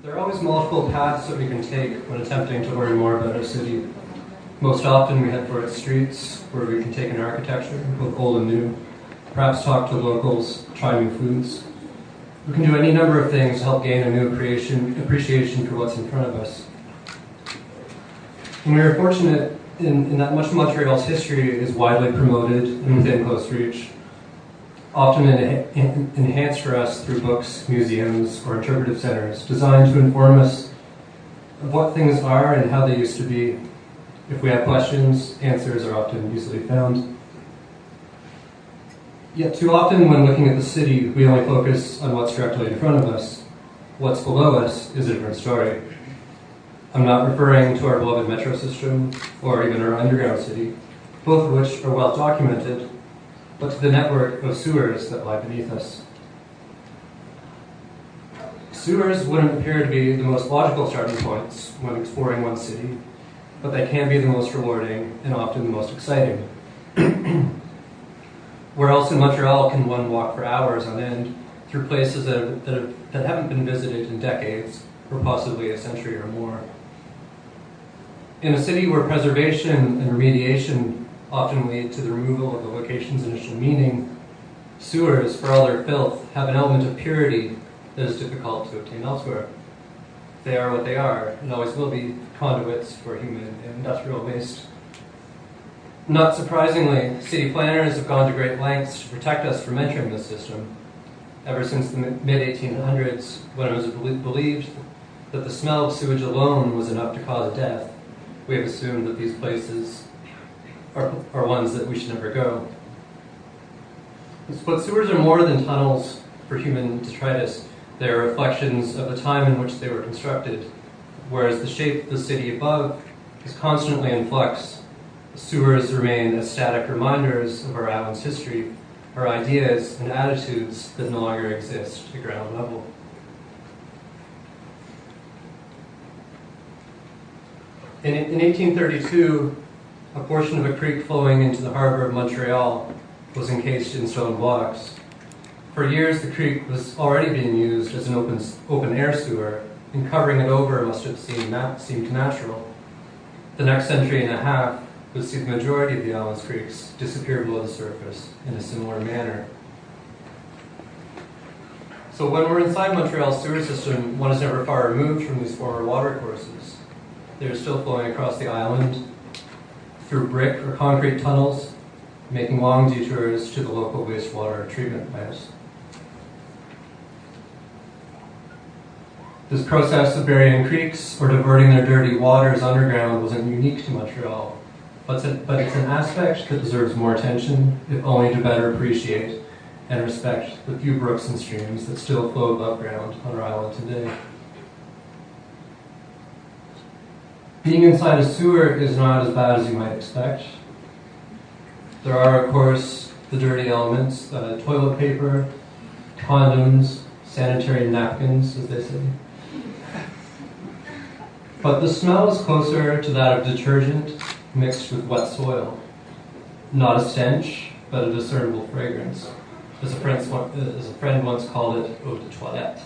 There are always multiple paths that we can take when attempting to learn more about our city. Most often we head for its streets, where we can take in architecture, both old and new, perhaps talk to locals, try new foods. We can do any number of things to help gain a new appreciation for what's in front of us. And we are fortunate in that much of Montreal's history is widely promoted and within close reach, often enhanced for us through books, museums, or interpretive centers designed to inform us of what things are and how they used to be. If we have questions, answers are often easily found. Yet too often when looking at the city, we only focus on what's directly in front of us. What's below us is a different story. I'm not referring to our beloved metro system or even our underground city, both of which are well documented, but to the network of sewers that lie beneath us. Sewers wouldn't appear to be the most logical starting points when exploring one city, but they can be the most rewarding and often the most exciting. Where else in Montreal can one walk for hours on end through places that haven't been visited in decades, or possibly a century or more? In a city where preservation and remediation often lead to the removal of the location's initial meaning, sewers, for all their filth, have an element of purity that is difficult to obtain elsewhere. They are what they are, and always will be, conduits for human and industrial waste. Not surprisingly, city planners have gone to great lengths to protect us from entering this system. Ever since the mid-1800s, when it was believed that the smell of sewage alone was enough to cause death, we have assumed that these places are ones that we should never go. But sewers are more than tunnels for human detritus. They are reflections of the time in which they were constructed. Whereas the shape of the city above is constantly in flux, sewers remain as static reminders of our island's history, our ideas and attitudes that no longer exist at ground level. In 1832, a portion of a creek flowing into the harbor of Montreal was encased in stone blocks. For years, the creek was already being used as an open-air sewer, and covering it over must have seemed natural. The next century and a half would see the majority of the island's creeks disappear below the surface in a similar manner. So when we're inside Montreal's sewer system, one is never far removed from these former water courses. They are still flowing across the island through brick or concrete tunnels, making long detours to the local wastewater treatment plants. This process of burying creeks or diverting their dirty waters underground wasn't unique to Montreal, but it's an aspect that deserves more attention, if only to better appreciate and respect the few brooks and streams that still flow above ground on our island today. Being inside a sewer is not as bad as you might expect. There are, of course, the dirty elements, toilet paper, condoms, sanitary napkins, as they say. But the smell is closer to that of detergent mixed with wet soil. Not a stench, but a discernible fragrance. As a friend once called it, eau de toilette.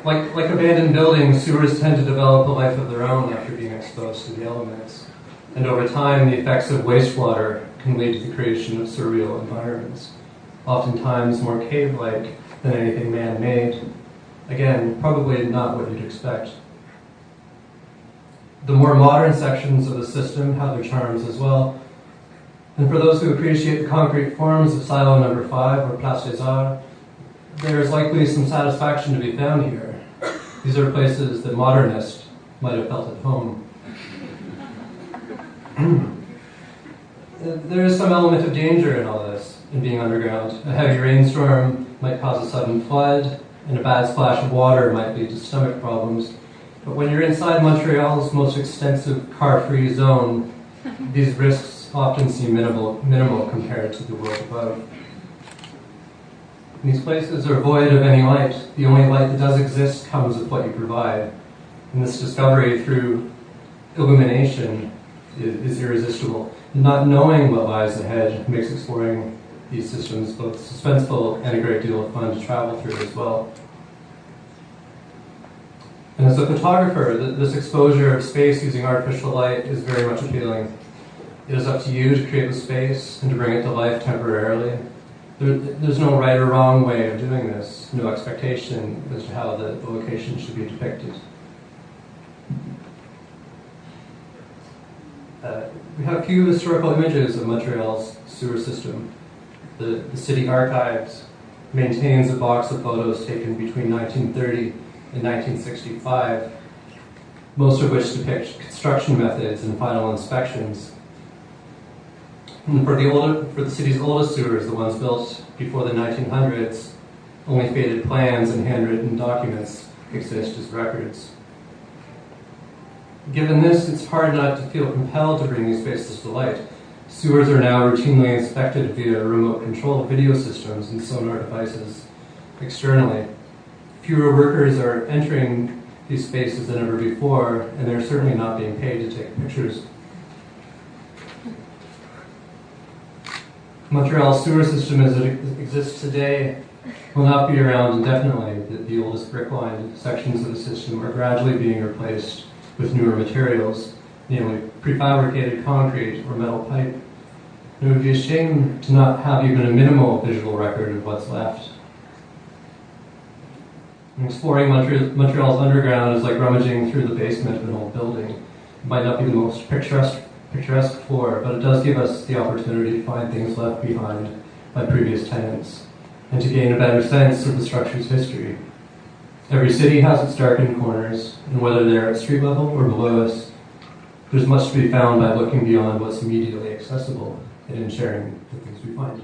Like abandoned buildings, sewers tend to develop a life of their own after being exposed to the elements. And over time, the effects of wastewater can lead to the creation of surreal environments, oftentimes more cave-like than anything man-made. Again, probably not what you'd expect. The more modern sections of the system have their charms as well. And for those who appreciate the concrete forms of Silo Number 5 or Place des Arts, there is likely some satisfaction to be found here. These are places that modernists might have felt at home. There is some element of danger in all this, in being underground. A heavy rainstorm might cause a sudden flood, and a bad splash of water might lead to stomach problems. But when you're inside Montreal's most extensive car-free zone, these risks often seem minimal compared to the world above. These places are void of any light. The only light that does exist comes with what you provide. And this discovery through illumination is irresistible. Not knowing what lies ahead makes exploring these systems both suspenseful and a great deal of fun to travel through as well. And as a photographer, this exposure of space using artificial light is very much appealing. It is up to you to create the space and to bring it to life temporarily. There's no right or wrong way of doing this, no expectation as to how the location should be depicted. We have a few historical images of Montreal's sewer system. The city archives maintains a box of photos taken between 1930 and 1965, most of which depict construction methods and final inspections. And for the city's oldest sewers, the ones built before the 1900s, only faded plans and handwritten documents exist as records. Given this, it's hard not to feel compelled to bring these spaces to light. Sewers are now routinely inspected via remote control video systems and sonar devices externally. Fewer workers are entering these spaces than ever before, and they're certainly not being paid to take pictures. Montreal's sewer system as it exists today will not be around indefinitely. The oldest brick-lined sections of the system are gradually being replaced with newer materials, namely prefabricated concrete or metal pipe. It would be a shame to not have even a minimal visual record of what's left. And exploring Montreal's underground is like rummaging through the basement of an old building. It might not be the most picturesque floor, but it does give us the opportunity to find things left behind by previous tenants and to gain a better sense of the structure's history. Every city has its darkened corners, and whether they're at street level or below us, there's much to be found by looking beyond what's immediately accessible and in sharing the things we find.